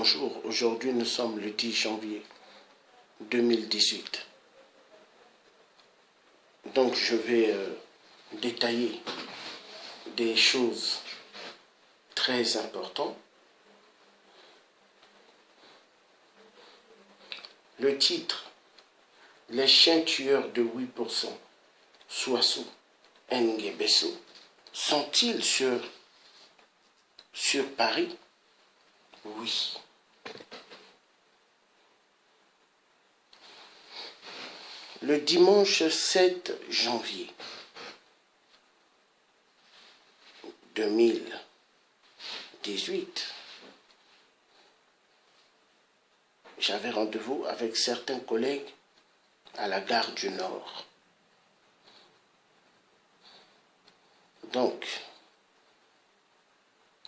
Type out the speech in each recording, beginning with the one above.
bonjour. Aujourd'hui, nous sommes le 10 janvier 2018. Donc, je vais détailler des choses très importantes. Le titre, les chiens tueurs de 8%, Soissou, Nguebesso, sont-ils sur Paris? Oui. Le dimanche 7 janvier 2018, j'avais rendez-vous avec certains collègues à la gare du Nord. Donc,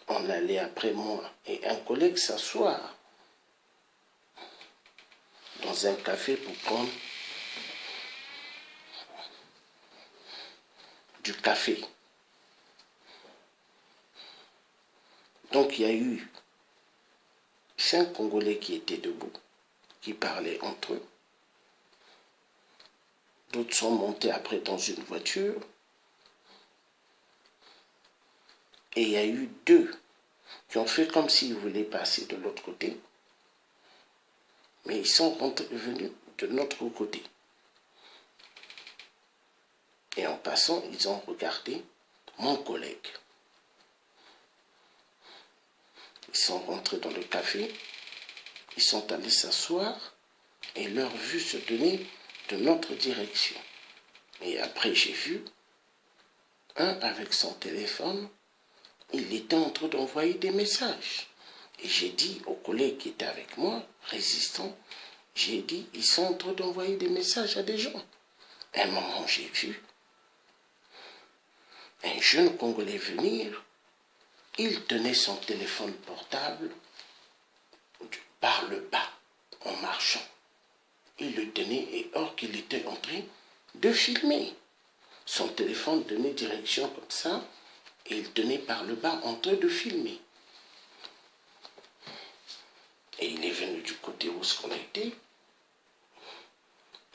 on allait après moi et un collègue s'asseoir dans un café pour prendre du café. Donc il y a eu 5 Congolais qui étaient debout, qui parlaient entre eux. D'autres sont montés après dans une voiture. Et il y a eu 2 qui ont fait comme s'ils voulaient passer de l'autre côté. Mais ils sont venus de notre côté. Et en passant, ils ont regardé mon collègue. Ils sont rentrés dans le café, ils sont allés s'asseoir et leur vue se tenait de notre direction. Et après, j'ai vu un avec son téléphone, il était en train d'envoyer des messages. Et j'ai dit aux collègues qui étaient avec moi, résistants, j'ai dit, ils sont en train d'envoyer des messages à des gens. À un moment, j'ai vu un jeune Congolais venir. Il tenait son téléphone portable par le bas, en marchant. Il le tenait et or qu'il était en train de filmer. Son téléphone donnait direction comme ça et il tenait par le bas en train de filmer. Et il est venu du côté où on était.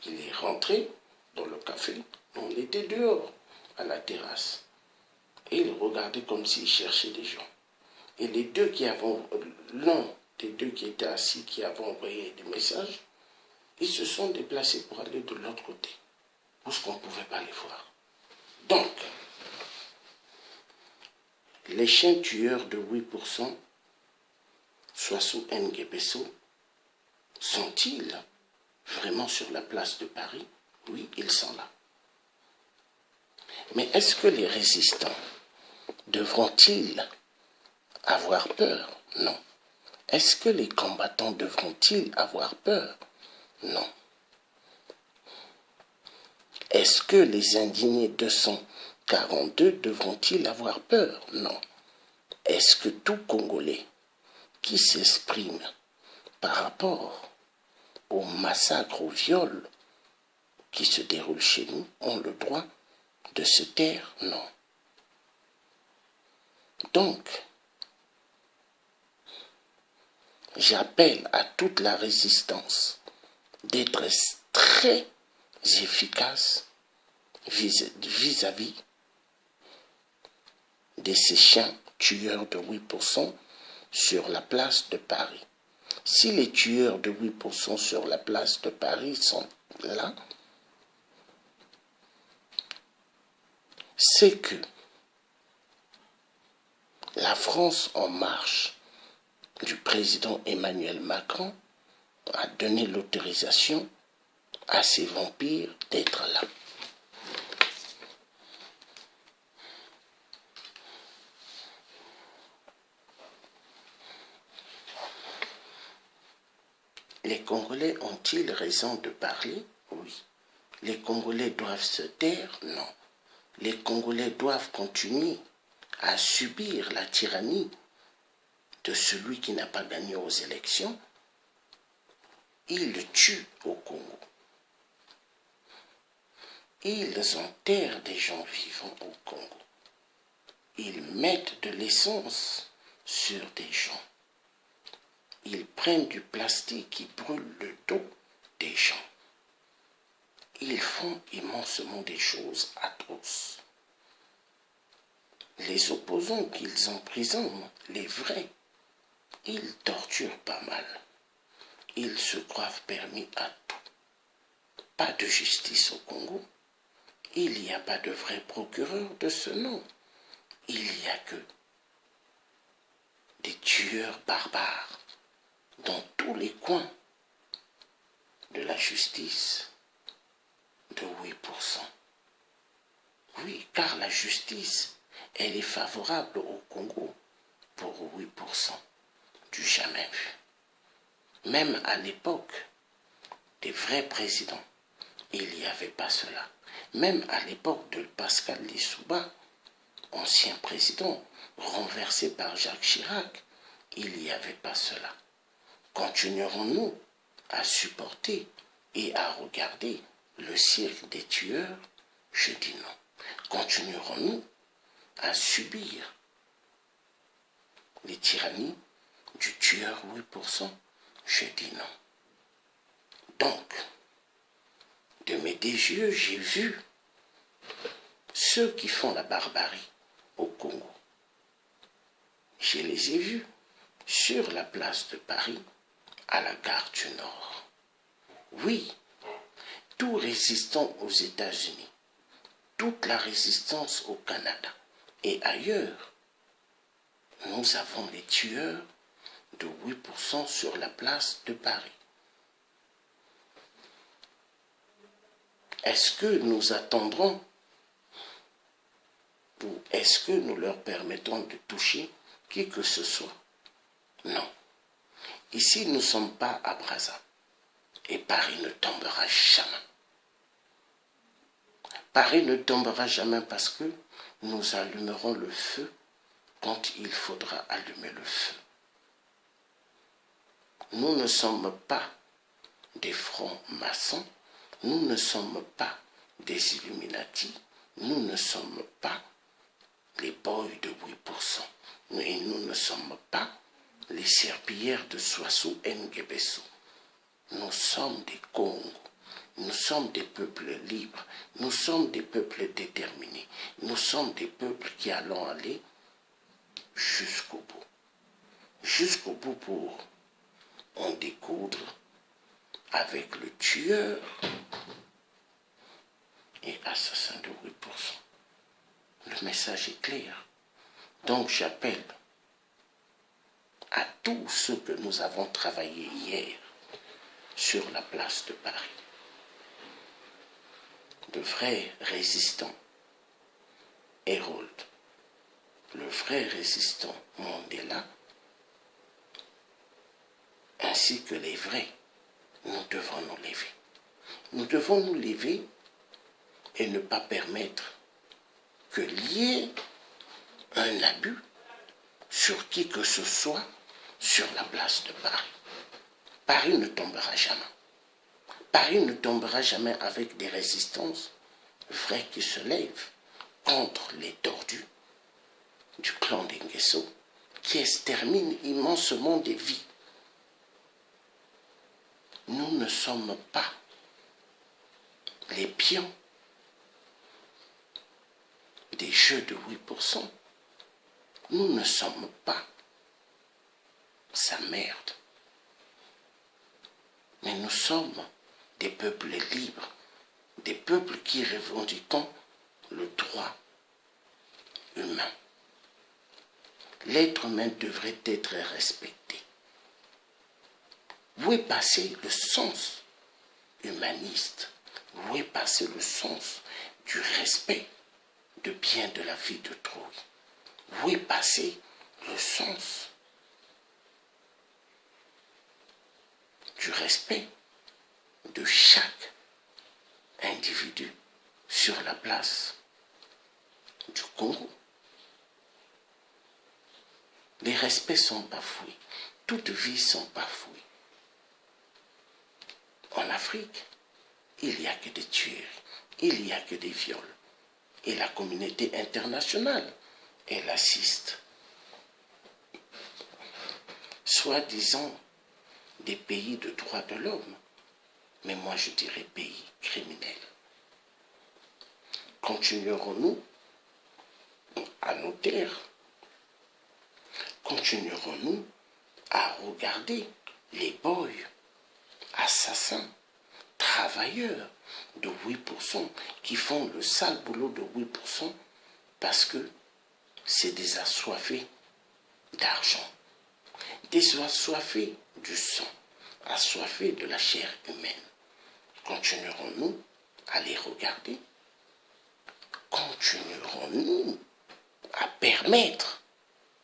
Il est rentré dans le café. On était dehors, à la terrasse. Et il regardait comme s'il cherchait des gens. Et les 2 qui avaient, l'un des 2 qui étaient assis, qui avaient envoyé des messages, ils se sont déplacés pour aller de l'autre côté, où ce qu'on ne pouvait pas les voir. Donc, les chiens tueurs de 8%, Soissou Nguebesso, sont-ils vraiment sur la place de Paris? Oui, ils sont là. Mais est-ce que les résistants devront-ils avoir peur? Non. Est-ce que les combattants devront-ils avoir peur? Non. Est-ce que les indignés 242 devront-ils avoir peur? Non. Est-ce que tout Congolais qui s'exprime par rapport au massacre, au viol qui se déroule chez nous ont le droit de se taire? Non. Donc, j'appelle à toute la résistance d'être très efficace vis-à-vis de ces chiens tueurs de 8% sur la place de Paris. Si les tueurs de 8% sur la place de Paris sont là, c'est que la France en marche du président Emmanuel Macron a donné l'autorisation à ces vampires d'être là. Les Congolais ont-ils raison de parler? Oui. Les Congolais doivent se taire? Non. Les Congolais doivent continuer à subir la tyrannie de celui qui n'a pas gagné aux élections. Ils tuent au Congo. Ils enterrent des gens vivants au Congo. Ils mettent de l'essence sur des gens. ils prennent du plastique qui brûle le dos des gens. Ils font immensément des choses atroces. Les opposants qu'ils emprisonnent, les vrais, ils torturent pas mal. Ils se croient permis à tout. Pas de justice au Congo. Il n'y a pas de vrai procureur de ce nom. Il n'y a que des tueurs barbares dans tous les coins de la justice de 8%. Oui, car la justice, elle est favorable au Congo pour 8%. Du jamais vu. Même à l'époque des vrais présidents, il n'y avait pas cela. Même à l'époque de Pascal Lissouba, ancien président, renversé par Jacques Chirac, il n'y avait pas cela. Continuerons-nous à supporter et à regarder le cirque des tueurs? Je dis non. Continuerons-nous à subir les tyrannies du tueur 8%? Je dis non. Donc, de mes deux yeux, j'ai vu ceux qui font la barbarie au Congo. Je les ai vus sur la place de Paris, à la gare du Nord. Oui, tout résistant aux États-Unis, toute la résistance au Canada et ailleurs, nous avons les tueurs de 8% sur la place de Paris. Est-ce que nous attendrons ou est-ce que nous leur permettons de toucher qui que ce soit? Non. Ici, nous ne sommes pas à Brazza. Et Paris ne tombera jamais. Paris ne tombera jamais parce que nous allumerons le feu quand il faudra allumer le feu. Nous ne sommes pas des francs-maçons, nous ne sommes pas des Illuminati, nous ne sommes pas les boys de 8%, et nous ne sommes pas les serpillères de Soissou Nguebesso. Nous sommes des Congos, nous sommes des peuples libres, nous sommes des peuples déterminés, nous sommes des peuples qui allons aller jusqu'au bout pour en découdre avec le tueur et assassin de 8%. Le message est clair. Donc j'appelle à tous ceux que nous avons travaillé hier sur la place de Paris, de vrais résistants, Hérold, le vrai résistant Mandela, ainsi que les vrais, nous devons nous lever. Nous devons nous lever et ne pas permettre que lié un abus sur qui que ce soit sur la place de Paris. Paris ne tombera jamais. Paris ne tombera jamais avec des résistances vraies qui se lèvent contre les tordus du clan d'Nguesso qui exterminent immensement des vies. Nous ne sommes pas les pions des jeux de 8%. Nous ne sommes pas sa merde. Mais nous sommes des peuples libres, des peuples qui revendiquent le droit humain. L'être humain devrait être respecté. Où est passé le sens humaniste? Où est passé le sens du respect de bien de la vie d'autrui? Où est passé le sens du respect de chaque individu sur la place du Congo? Les respects sont bafoués, toutes vies sont bafouées. En Afrique, il n'y a que des tueries, il n'y a que des viols. Et la communauté internationale, elle assiste. Soi-disant des pays de droits de l'homme, mais moi je dirais pays criminels. Continuerons-nous à nous taire? Continuerons-nous à regarder les boys, assassins, travailleurs de 8% qui font le sale boulot de 8% parce que c'est des assoiffés d'argent, des assoiffés du sang, assoiffés de la chair humaine? Continuerons-nous à les regarder? Continuerons-nous à permettre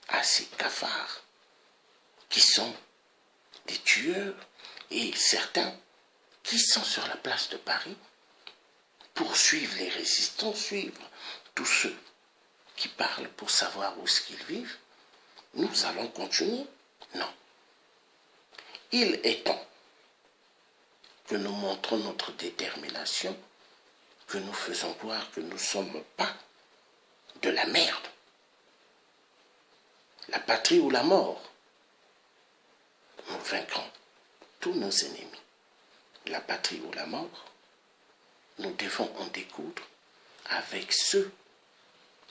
à ces cafards qui sont des tueurs et certains qui sont sur la place de Paris pour suivre les résistants, suivre tous ceux qui parlent pour savoir où est-ce qu'ils vivent? Nous allons continuer? Non. Il est temps que nous montrons notre détermination, que nous faisons voir que nous ne sommes pas de la merde. La patrie ou la mort, nous vaincrons tous nos ennemis. La patrie ou la mort, nous devons en découdre avec ceux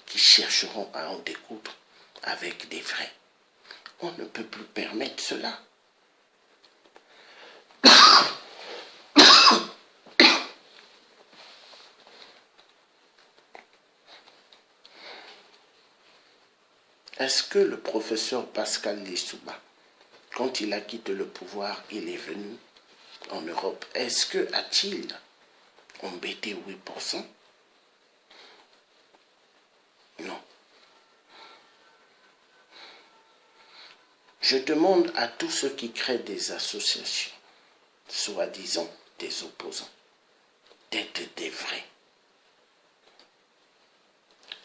qui chercheront à en découdre avec des vrais. On ne peut plus permettre cela. Est-ce que le professeur Pascal Lissouba, quand il a quitté le pouvoir, il est venu en Europe, est-ce que a-t-il embêté 8%? Non. Je demande à tous ceux qui créent des associations, soi-disant des opposants, d'être des vrais.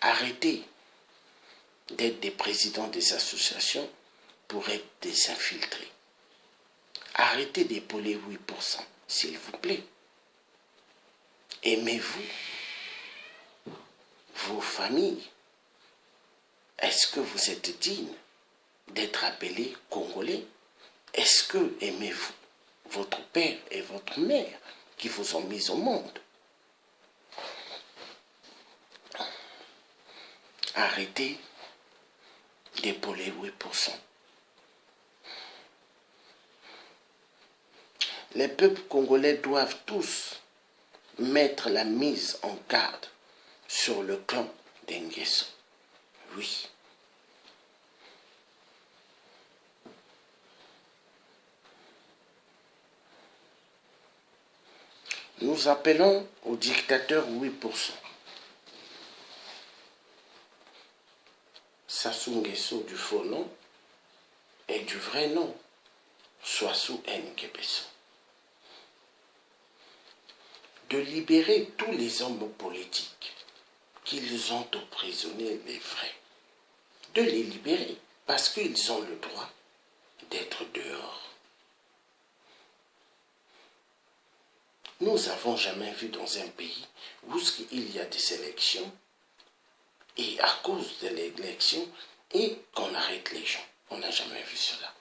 Arrêtez d'être des présidents des associations pour être des infiltrés. Arrêtez d'épauler 8%, s'il vous plaît. Aimez-vous vos familles. Est-ce que vous êtes digne d'être appelé Congolais? Est-ce que aimez-vous votre père et votre mère qui vous ont mis au monde? Arrêtez d'épauler 8%. Les peuples congolais doivent tous mettre la mise en garde sur le clan d'Ngeso. Oui. Nous appelons au dictateur 8%. Sassou Nguesso du faux nom et du vrai nom, Swassou Nguesso. De libérer tous les hommes politiques qu'ils ont emprisonnés, les vrais. De les libérer parce qu'ils ont le droit d'être dehors. Nous n'avons jamais vu dans un pays où il y a des élections et à cause de l'élection et qu'on arrête les gens. On n'a jamais vu cela.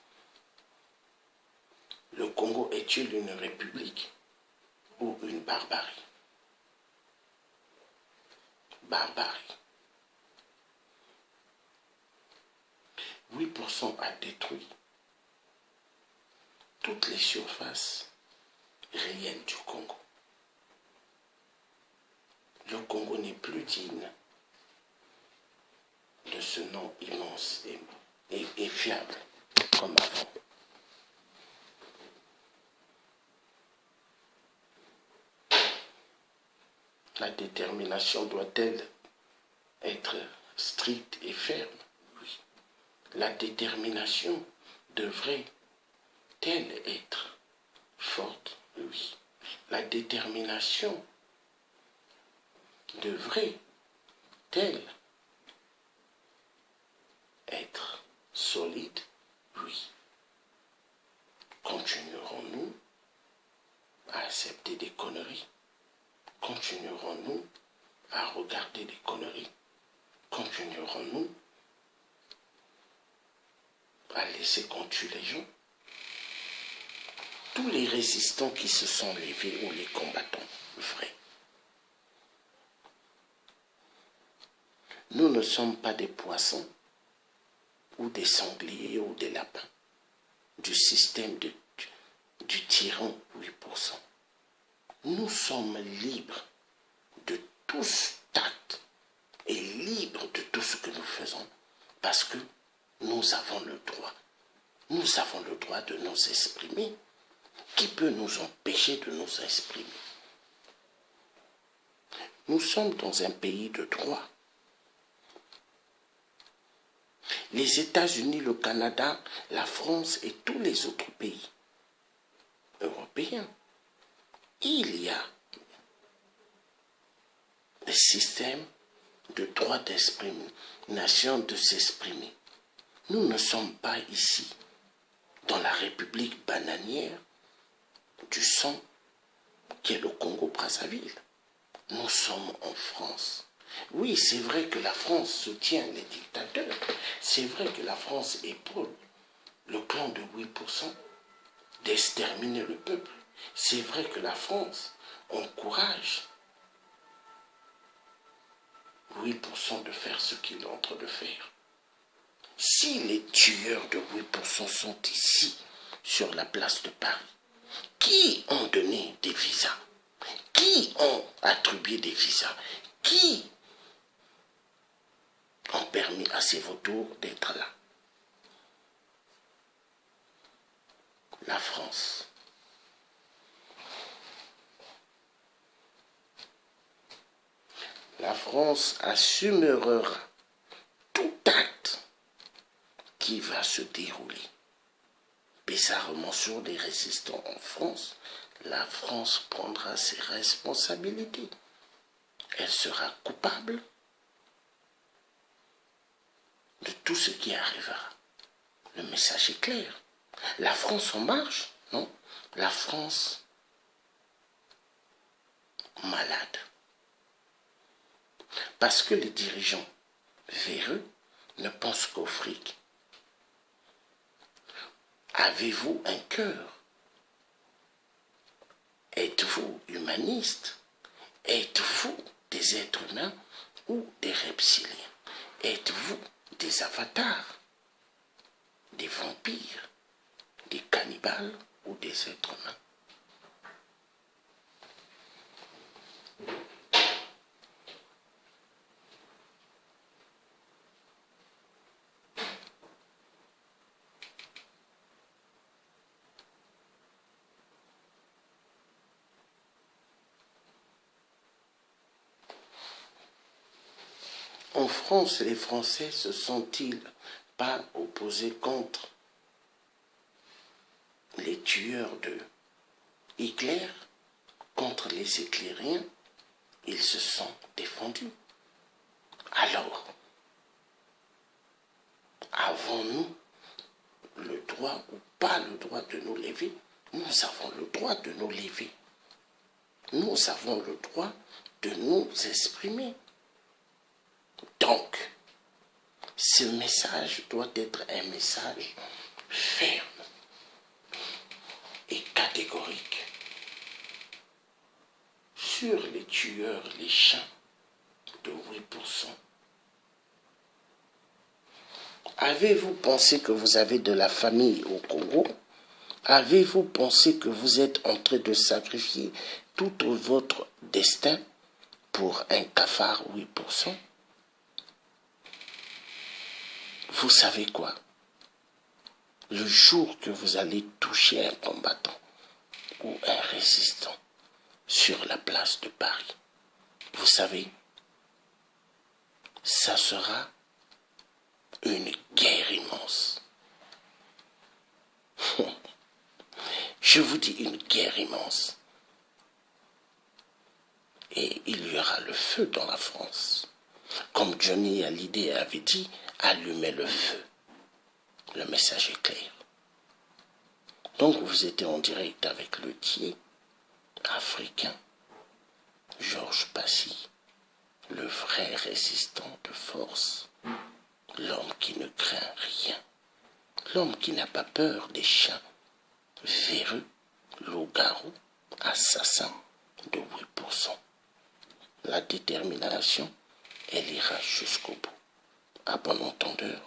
Le Congo est-il une république ou une barbarie? Barbarie. 8% a détruit toutes les surfaces réelles du Congo. Le Congo n'est plus digne de ce nom immense et fiable comme avant. La détermination doit-elle être stricte et ferme? Oui. La détermination devrait-elle être forte? Oui. La détermination devrait-elle être solide? Oui. Continuerons-nous à accepter des conneries? Continuerons-nous à regarder des conneries? Continuerons-nous à laisser qu'on tue les gens? tous les résistants qui se sont levés ou les combattants vrais. Nous ne sommes pas des poissons ou des sangliers ou des lapins du système du tyran 8%. Nous sommes libres de tout acte et libres de tout ce que nous faisons parce que nous avons le droit. Nous avons le droit de nous exprimer. Qui peut nous empêcher de nous exprimer? Nous sommes dans un pays de droit. Les États-Unis, le Canada, la France et tous les autres pays européens, il y a un système de droit d'exprimer, de s'exprimer. Nous ne sommes pas ici, dans la République bananière du sang, qui est le Congo-Brazzaville. Nous sommes en France. Oui, c'est vrai que la France soutient les dictateurs. C'est vrai que la France épaule le clan de 8% d'exterminer le peuple. C'est vrai que la France encourage 8% de faire ce qu'il est en train de faire. Si les tueurs de 8% sont ici, sur la place de Paris, qui ont donné des visas? Qui ont attribué des visas? Qui ont permis à ces vautours d'être là? La France. La France assumera tout acte qui va se dérouler. Bizarrement sur les résistants en France, la France prendra ses responsabilités. Elle sera coupable de tout ce qui arrivera. Le message est clair. La France en marche, non? La France malade. Parce que les dirigeants véreux ne pensent qu'au fric. Avez-vous un cœur? Êtes-vous humaniste? Êtes-vous des êtres humains ou des reptiliens? Êtes-vous des avatars, des vampires, des cannibales ou des êtres humains? En France, les Français se sont-ils pas opposés contre les tueurs de Hitler, contre les éclairiens? Ils se sont défendus. Alors, avons-nous le droit ou pas le droit de nous lever? Nous avons le droit de nous lever. Nous avons le droit de nous exprimer. Donc, ce message doit être un message ferme et catégorique sur les tueurs, les chiens de 8%. Avez-vous pensé que vous avez de la famille au Congo? Avez-vous pensé que vous êtes en train de sacrifier tout votre destin pour un cafard 8%? Vous savez quoi? Le jour que vous allez toucher un combattant ou un résistant sur la place de Paris, vous savez, ça sera une guerre immense. Je vous dis une guerre immense. Et il y aura le feu dans la France. Comme Johnny Hallyday avait dit, allumez le feu. Le message est clair. Donc vous étiez en direct avec le Thier africain, Georges Passy, le vrai résistant de force, l'homme qui ne craint rien, l'homme qui n'a pas peur des chiens véreux loup-garou, assassin de 8%. La détermination, elle ira jusqu'au bout. À bon entendeur.